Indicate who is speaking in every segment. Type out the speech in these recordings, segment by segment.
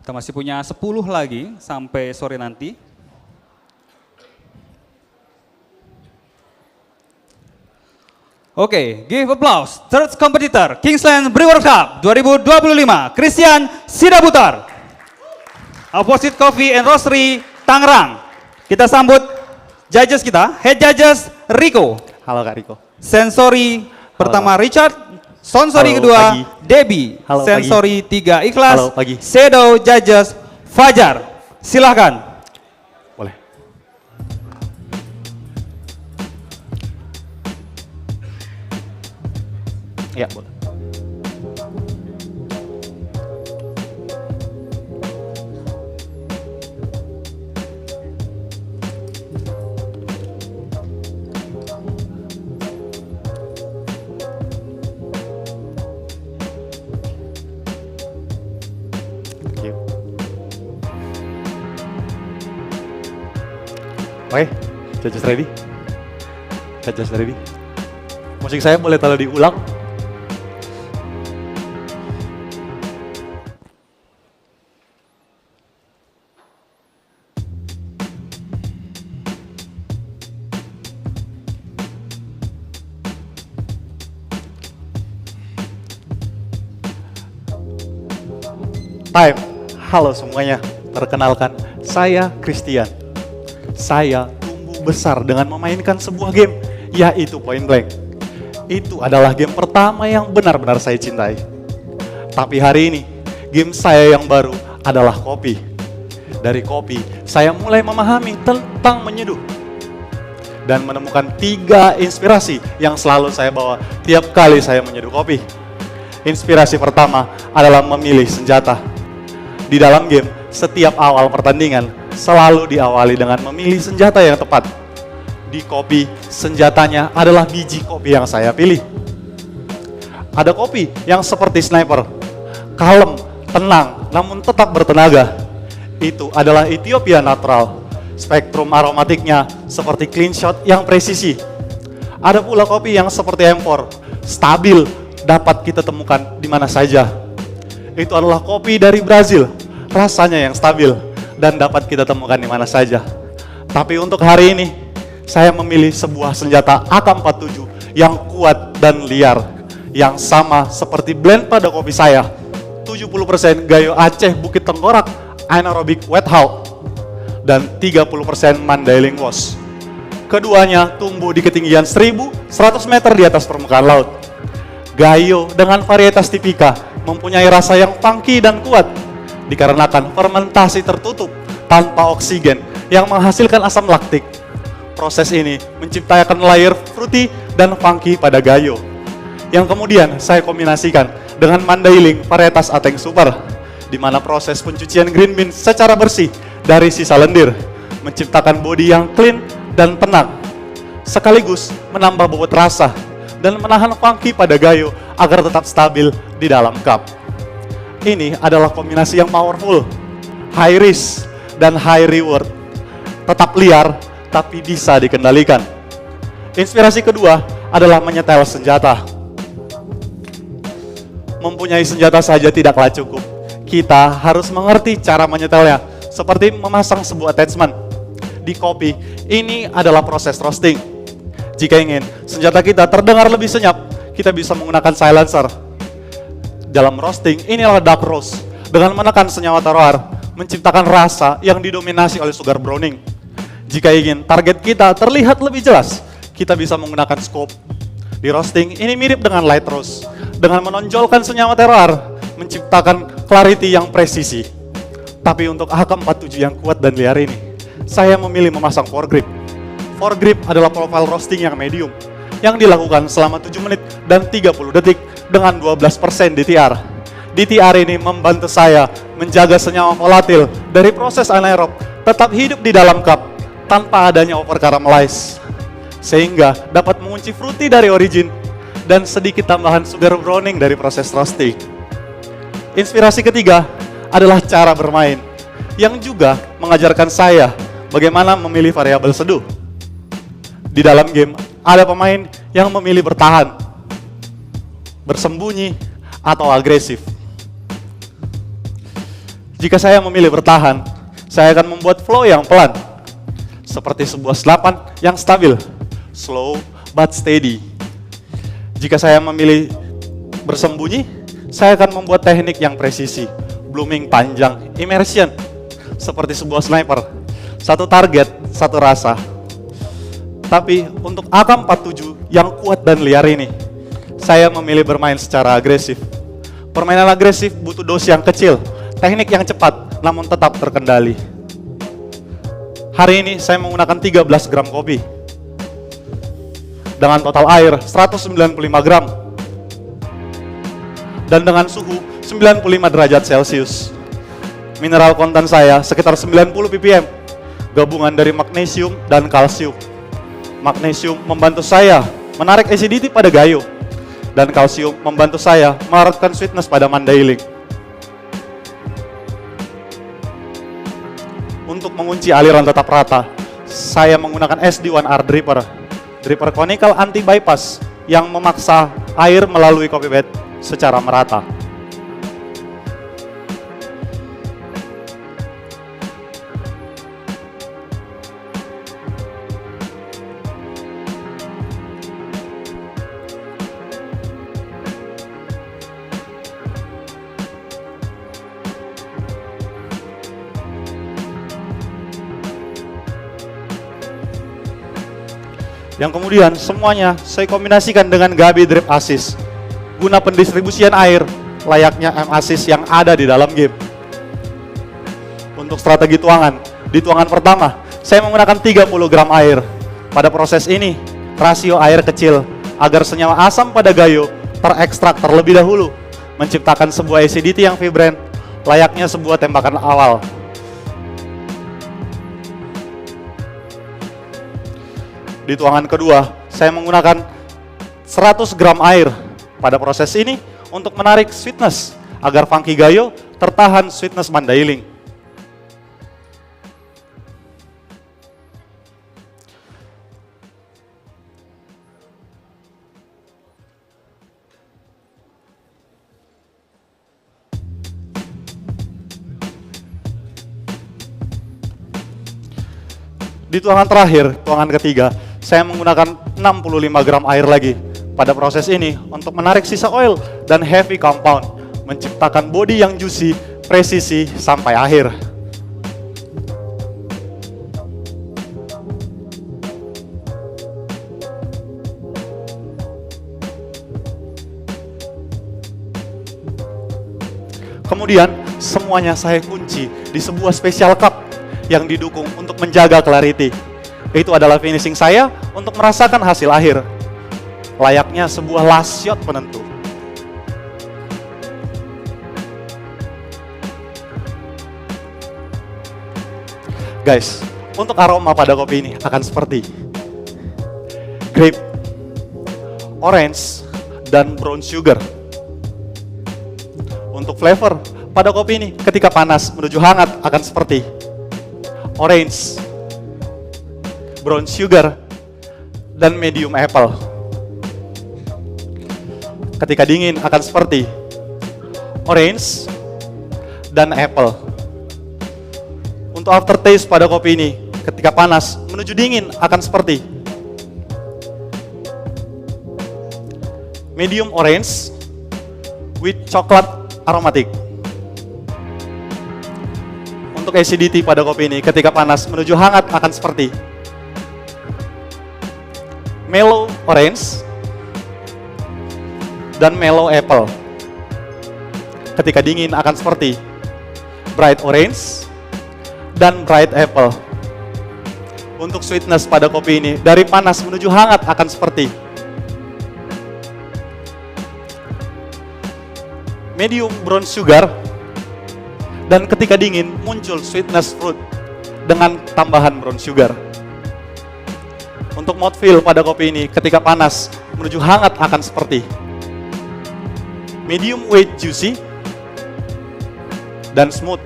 Speaker 1: Kita masih punya 10 lagi sampai sore nanti. Oke, give applause. Third competitor, Kingsland Brewer Cup 2025, Christian Sidaputar. Opposite Coffee and Roastery, Tangerang. Kita sambut judges kita, head judges Rico.
Speaker 2: Halo Kak Rico.
Speaker 1: Sensory pertama
Speaker 2: Halo.
Speaker 1: Richard, Sensori kedua
Speaker 2: pagi.
Speaker 1: Debbie,
Speaker 2: Halo,
Speaker 1: Sensori 3 Ikhlas,
Speaker 2: Halo, pagi.
Speaker 1: Shadow Judges Fajar. Silahkan.
Speaker 2: Boleh. Ya, boleh. Thank you. Oke, judges ready? Judges ready? Musik saya boleh taruh diulang? Time. Halo semuanya, perkenalkan saya Christian. Saya tumbuh besar dengan memainkan sebuah game, yaitu Point Blank. Itu adalah game pertama yang benar-benar saya cintai. Tapi hari ini, game saya yang baru adalah kopi. Dari kopi, saya mulai memahami tentang menyeduh. Dan menemukan 3 inspirasi yang selalu saya bawa tiap kali saya menyeduh kopi. Inspirasi pertama adalah memilih senjata. Di dalam game, setiap awal pertandingan selalu diawali dengan memilih senjata yang tepat. Di kopi, senjatanya adalah biji kopi yang saya pilih. Ada kopi yang seperti sniper, kalem, tenang, namun tetap bertenaga. Itu adalah Ethiopia Natural. Spektrum aromatiknya seperti clean shot yang presisi. Ada pula kopi yang seperti M4, stabil, dapat kita temukan di mana saja. Itu adalah kopi dari Brazil, rasanya yang stabil dan dapat kita temukan di mana saja. Tapi untuk hari ini, saya memilih sebuah senjata AK-47 yang kuat dan liar, yang sama seperti blend pada kopi saya. 70% Gayo Aceh Bukit Tengkorak Anaerobic Wet Hull dan 30% Mandailing Wash. Keduanya tumbuh di ketinggian 1.100 meter di atas permukaan laut. Gayo dengan varietas tipika mempunyai rasa yang funky dan kuat dikarenakan fermentasi tertutup tanpa oksigen yang menghasilkan asam laktik. Proses ini menciptakan layer fruity dan funky pada Gayo, yang kemudian saya kombinasikan dengan Mandailing varietas Ateng Super, di mana proses pencucian green bean secara bersih dari sisa lendir menciptakan body yang clean dan tenang, sekaligus menambah bobot rasa dan menahan funky pada Gayo agar tetap stabil di dalam cup. Ini adalah kombinasi yang powerful, high risk dan high reward. Tetap liar, tapi bisa dikendalikan. Inspirasi kedua adalah menyetel senjata. Mempunyai senjata saja tidaklah cukup. Kita harus mengerti cara menyetelnya, seperti memasang sebuah attachment. Di kopi, ini adalah proses roasting. Jika ingin senjata kita terdengar lebih senyap, kita bisa menggunakan silencer. Dalam roasting, inilah dark roast. Dengan menekan senyawa terroir, menciptakan rasa yang didominasi oleh sugar browning. Jika ingin target kita terlihat lebih jelas, kita bisa menggunakan scope. Di roasting, ini mirip dengan light roast. Dengan menonjolkan senyawa terroir, menciptakan clarity yang presisi. Tapi untuk AK-47 yang kuat dan liar ini, saya memilih memasang foregrip. Foregrip adalah profile roasting yang medium, yang dilakukan selama 7 menit dan 30 detik dengan 12% DTR. DTR ini membantu saya menjaga senyawa volatil dari proses anaerob tetap hidup di dalam cup tanpa adanya over caramelize, sehingga dapat mengunci fruity dari origin dan sedikit tambahan sugar browning dari proses roasting. Inspirasi ketiga adalah cara bermain, yang juga mengajarkan saya bagaimana memilih variabel seduh. Di dalam game, ada pemain yang memilih bertahan, bersembunyi, atau agresif. Jika saya memilih bertahan, saya akan membuat flow yang pelan, seperti sebuah senapan yang stabil, slow but steady. Jika saya memilih bersembunyi, saya akan membuat teknik yang presisi, blooming panjang, immersion, seperti sebuah sniper, satu target, satu rasa. Tapi untuk AK-47 yang kuat dan liar ini, saya memilih bermain secara agresif. Permainan agresif butuh dos yang kecil, teknik yang cepat, namun tetap terkendali. Hari ini saya menggunakan 13 gram kopi dengan total air 195 gram dan dengan suhu 95 derajat Celcius. Mineral konten saya sekitar 90 ppm, gabungan dari magnesium dan kalsium. Magnesium membantu saya menarik acidity pada gayo, dan kalsium membantu saya melarutkan sweetness pada mandailing. Untuk mengunci aliran tetap rata, saya menggunakan SD1R dripper conical anti bypass yang memaksa air melalui coffee bed secara merata. Yang kemudian semuanya saya kombinasikan dengan Gabi Drip Assist guna pendistribusian air layaknya M-Assist yang ada di dalam game. Untuk strategi tuangan, di tuangan pertama saya menggunakan 30 gram air. Pada proses ini rasio air kecil agar senyawa asam pada gayo terekstrak terlebih dahulu, menciptakan sebuah acidity yang vibrant layaknya sebuah tembakan awal. Di tuangan kedua, saya menggunakan 100 gram air pada proses ini untuk menarik sweetness agar funky gayo tertahan sweetness mandailing. Di tuangan terakhir, tuangan ketiga, saya menggunakan 65 gram air lagi pada proses ini untuk menarik sisa oil dan heavy compound, menciptakan body yang juicy, presisi sampai akhir. Kemudian semuanya saya kunci di sebuah special cup yang didukung untuk menjaga clarity. Itu adalah finishing saya untuk merasakan hasil akhir, layaknya sebuah last shot penentu. Guys, untuk aroma pada kopi ini akan seperti grape, orange, dan brown sugar. Untuk flavor pada kopi ini ketika panas menuju hangat akan seperti orange, brown sugar, dan medium apple. Ketika dingin akan seperti orange dan apple. Untuk aftertaste pada kopi ini ketika panas menuju dingin akan seperti medium orange with chocolate aromatic. Untuk acidity pada kopi ini ketika panas menuju hangat akan seperti mellow orange dan mellow apple. Ketika dingin akan seperti bright orange dan bright apple. Untuk sweetness pada kopi ini dari panas menuju hangat akan seperti medium brown sugar, dan ketika dingin muncul sweetness fruit dengan tambahan brown sugar. Untuk mouthfeel pada kopi ini ketika panas menuju hangat akan seperti medium weight juicy dan smooth.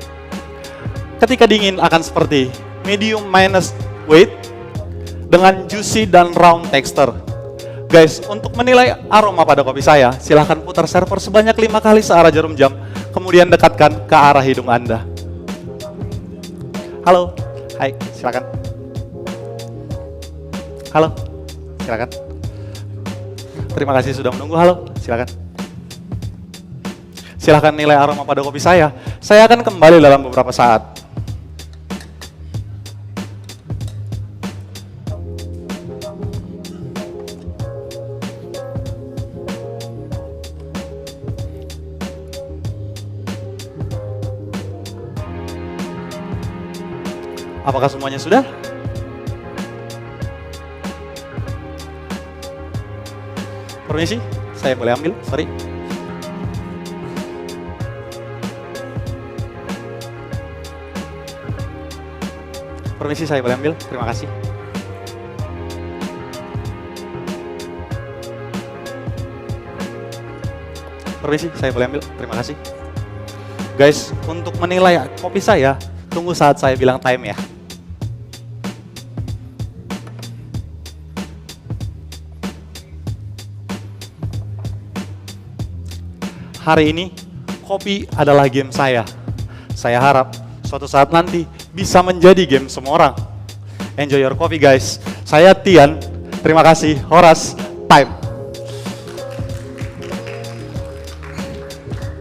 Speaker 2: Ketika dingin akan seperti medium minus weight dengan juicy dan round texture. Guys, untuk menilai aroma pada kopi saya, silahkan putar server sebanyak 5 kali searah jarum jam, kemudian dekatkan ke arah hidung Anda. Halo. Hai, silakan. Halo. Silakan. Terima kasih sudah menunggu. Halo, silakan. Silakan nilai aroma pada kopi saya. Saya akan kembali dalam beberapa saat. Apakah semuanya sudah? Permisi, saya boleh ambil? Sorry. Permisi, saya boleh ambil? Terima kasih. Permisi, saya boleh ambil? Terima kasih. Guys, untuk menilai kopi saya, tunggu saat saya bilang time ya. Hari ini, kopi adalah game saya. Saya harap suatu saat nanti bisa menjadi game semua orang. Enjoy your coffee guys. Saya Tian, terima kasih. Horas, time.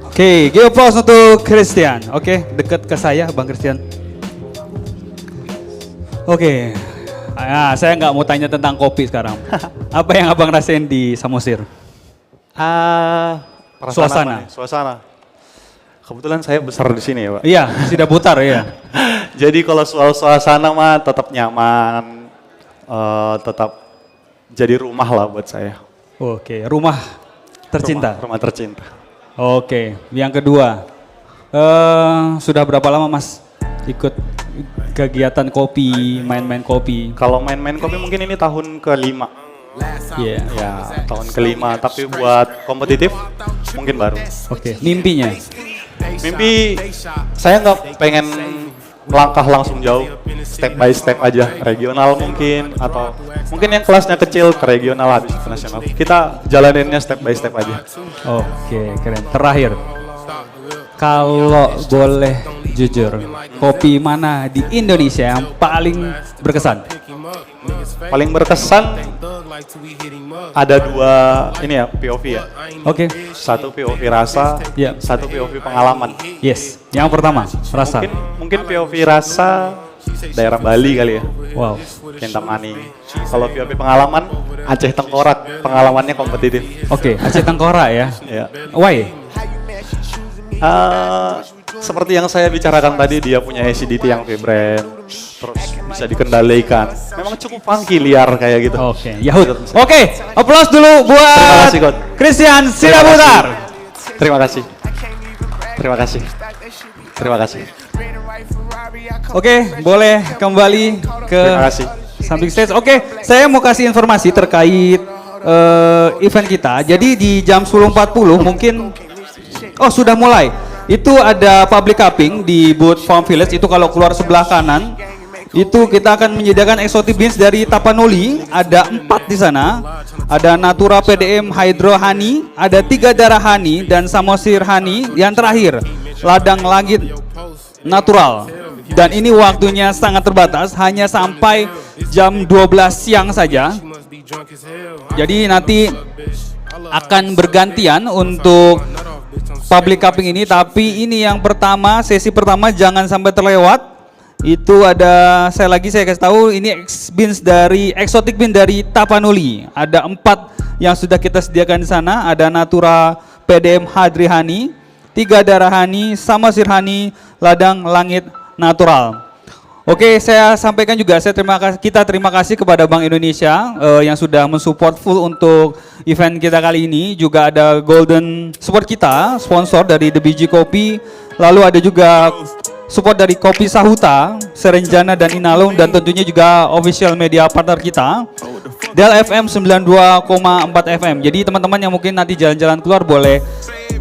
Speaker 1: Oke, give applause untuk Christian. Oke, dekat ke saya Bang Christian. Oke, saya nggak mau tanya tentang kopi sekarang. Apa yang abang rasain di Samosir? Suasana.
Speaker 2: Suasana. Kebetulan saya besar di sini ya Pak.
Speaker 1: Iya, sudah putar ya.
Speaker 2: Jadi kalau soal suasana mah tetap nyaman, tetap jadi rumah lah buat saya.
Speaker 1: Oke, rumah tercinta.
Speaker 2: Rumah tercinta.
Speaker 1: Oke, yang kedua, sudah berapa lama Mas ikut kegiatan kopi, main-main kopi?
Speaker 2: Kalau main-main kopi mungkin ini tahun ke-5.
Speaker 1: Iya.
Speaker 2: Ya, tahun ke-5, tapi buat kompetitif mungkin baru.
Speaker 1: Oke, mimpinya?
Speaker 2: Mimpi saya nggak pengen melangkah langsung jauh, step by step aja, regional mungkin, atau mungkin yang kelasnya kecil ke regional habis ke nasional. Kita jalaninnya step by step aja.
Speaker 1: Oke, keren. Terakhir, kalau boleh jujur, kopi mana di Indonesia yang paling berkesan?
Speaker 2: Paling berkesan ada 2 ini ya, POV ya.
Speaker 1: Oke.
Speaker 2: Satu POV rasa,
Speaker 1: Ya.
Speaker 2: satu POV pengalaman.
Speaker 1: Yes, yang pertama, rasa.
Speaker 2: Mungkin POV rasa daerah Bali kali ya.
Speaker 1: Wow.
Speaker 2: Kintamani. Kalau POV pengalaman Aceh Tengkorak, pengalamannya kompetitif.
Speaker 1: Oke, Aceh Tengkorak ya.
Speaker 2: Ya.
Speaker 1: Why?
Speaker 2: Seperti yang saya bicarakan tadi, dia punya acidity yang vibrant, terus bisa dikendalikan. Memang cukup funky, liar kayak gitu.
Speaker 1: Oke, Yahud. Oke, applause dulu
Speaker 2: Terima
Speaker 1: buat
Speaker 2: kasih, God.
Speaker 1: Christian Sidabutar.
Speaker 2: Terima kasih. Terima kasih. Terima kasih.
Speaker 1: Oke, boleh kembali ke
Speaker 2: Terima kasih.
Speaker 1: samping stage. Oke, saya mau kasih informasi terkait event kita. Jadi di jam 10.40 mungkin, sudah mulai. Itu ada public cupping di booth Farm Village. Itu kalau keluar sebelah kanan, itu kita akan menyediakan exotic beans dari Tapanuli. Ada 4 di sana. Ada Natura PDM Hydro Honey, ada 3 darah honey dan Samosir Honey. Yang terakhir, ladang langit natural. Dan ini waktunya sangat terbatas, hanya sampai jam 12 siang saja. Jadi nanti akan bergantian untuk public cupping ini, tapi ini yang pertama, sesi pertama jangan sampai terlewat. Itu ada, saya kasih tahu, ini beans dari exotic bean dari Tapanuli. Ada 4 yang sudah kita sediakan di sana. Ada Natura PDM Hadri Honey, 3 darah honey, Samosir Honey, ladang langit natural. Oke, saya sampaikan juga, kita terima kasih kepada Bank Indonesia yang sudah mensupport full untuk event kita kali ini. Juga ada golden support kita, sponsor dari The Biji Kopi. Lalu ada juga support dari Kopi Sahuta, Serenjana dan Inalum, dan tentunya juga official media partner kita, Del FM 92,4 FM. Jadi teman-teman yang mungkin nanti jalan-jalan keluar boleh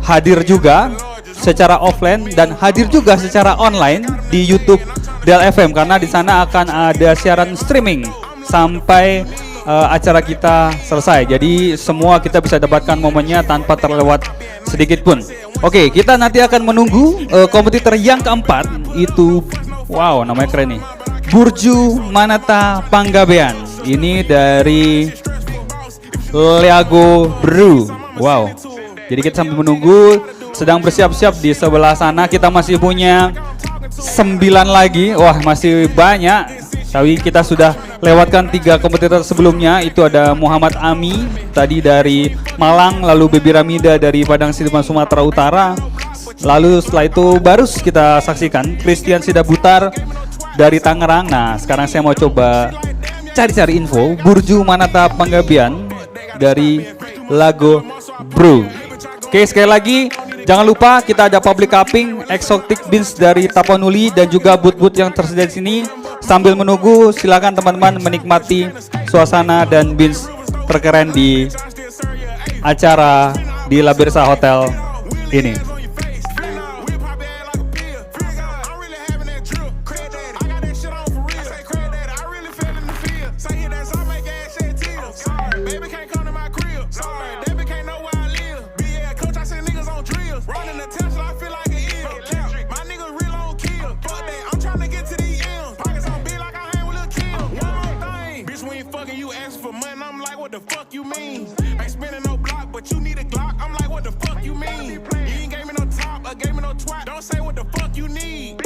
Speaker 1: hadir juga secara offline dan hadir juga secara online di YouTube Del FM, karena di sana akan ada siaran streaming sampai acara kita selesai. Jadi semua kita bisa dapatkan momennya tanpa terlewat sedikit pun. Oke, kita nanti akan menunggu kompetitor yang keempat, itu Wow, namanya keren nih. Burju Manata Panggabean. Ini dari Lago Brew. Wow. Jadi kita sambil menunggu, sedang bersiap-siap di sebelah sana. Kita masih punya 9 lagi. Wah, masih banyak. Tapi kita sudah lewatkan 3 kompetitor sebelumnya. Itu ada Muhammad Ami tadi dari Malang, lalu Baby Ramida dari Padang Sidempuan Sumatera Utara. Lalu setelah itu baru kita saksikan Christian Sidabutar dari Tangerang. Nah, sekarang saya mau coba cari-cari info Burju Manata Panggabean dari Lago Brew. Oke, sekali lagi jangan lupa kita ada public cupping, exotic beans dari Tapanuli dan juga booth-booth yang tersedia di sini. Sambil menunggu, silakan teman-teman menikmati suasana dan beans terkeren di acara di La Birsa Hotel ini.
Speaker 3: What the fuck you mean? Ain't spinning no block, but you need a Glock. I'm like, what the fuck you mean? You ain't gave me no top, or gave me no twat. Don't say what the fuck you need.